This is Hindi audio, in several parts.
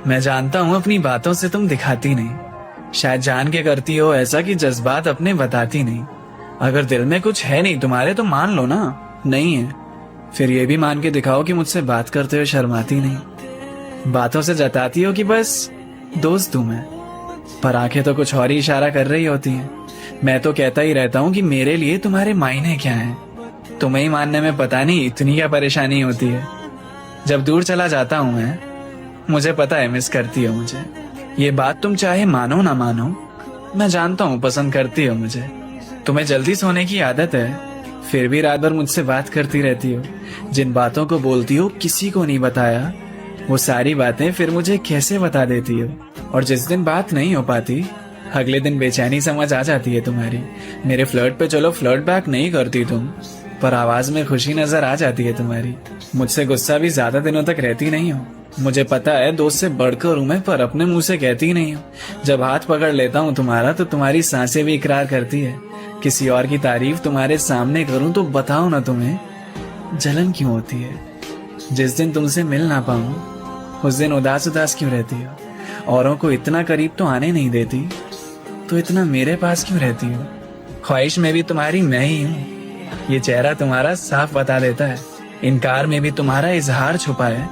मैं जानता हूँ अपनी बातों से तुम दिखाती नहीं, शायद जान के करती हो ऐसा कि जज्बात अपने बताती नहीं। अगर दिल में कुछ है नहीं तुम्हारे तो मान लो ना, नहीं है। फिर ये भी मान के दिखाओ कि मुझसे बात करते हुए शर्माती नहीं। बातों से जताती हो कि बस दोस्त हूं मैं, पर आंखें तो कुछ और ही इशारा कर रही होती हैं। मैं तो कहता ही रहता हूँ कि मेरे लिए तुम्हारे मायने क्या हैं। तुम्हें ही मानने में पता नहीं इतनी क्या परेशानी होती है। जब दूर चला जाता हूँ मैं, मुझे पता है मिस करती हो मुझे। ये बात तुम चाहे मानो ना मानो, मैं जानता हूँ पसंद करती हो मुझे। तुम्हें जल्दी सोने की आदत है, फिर भी रात भर मुझसे बात करती रहती हो। जिन बातों को बोलती हो किसी को नहीं बताया, वो सारी बातें फिर मुझे कैसे बता देती हो। और जिस दिन बात नहीं हो पाती, अगले दिन बेचैनी समझ आ जाती है तुम्हारी। मेरे फ्लर्ट पे चलो फ्लर्ट बैक नहीं करती तुम, पर आवाज में खुशी नजर आ जाती है तुम्हारी। मुझसे गुस्सा भी ज्यादा दिनों तक रहती नहीं हो। मुझे पता है दोस्त से बढ़कर हूं मैं, पर अपने मुंह से कहती नहीं हो। जब हाथ पकड़ लेता हूँ तुम्हारा तो तुम्हारी सांसें भी इकरार करती है। किसी और की तारीफ तुम्हारे सामने करूं तो बताओ ना तुम्हें जलन क्यों होती है। जिस दिन तुमसे मिल ना पाऊं उस दिन उदास उदास क्यों रहती हो। औरों को इतना करीब तो आने नहीं देती, तो इतना मेरे पास क्यों रहती हो। ख्वाहिश में भी तुम्हारी मैं ही हूँ, ये चेहरा तुम्हारा साफ बता देता है। इनकार में भी तुम्हारा इजहार छुपा है।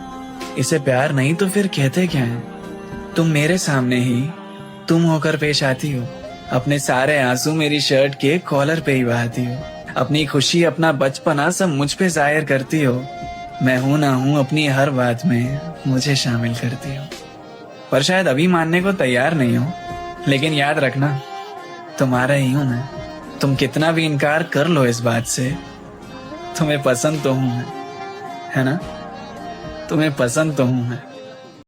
इसे प्यार नहीं तो फिर कहते क्या है। तुम मेरे सामने ही तुम होकर पेश आती हो। अपने सारे आंसू मेरी शर्ट के कॉलर पे ही बहाती हो। अपनी खुशी अपना बचपना सब मुझ पे जाहिर करती हो। मैं हूं ना हूं अपनी हर बात में मुझे शामिल करती हो। पर शायद अभी मानने को तैयार नहीं हो, लेकिन याद रखना तुम्हारा ही हूं मैं। तुम कितना भी इनकार कर लो इस बात से, तुम्हें पसंद तो हूं मैं, है ना। तुम्हें पसंद तो हूं मैं।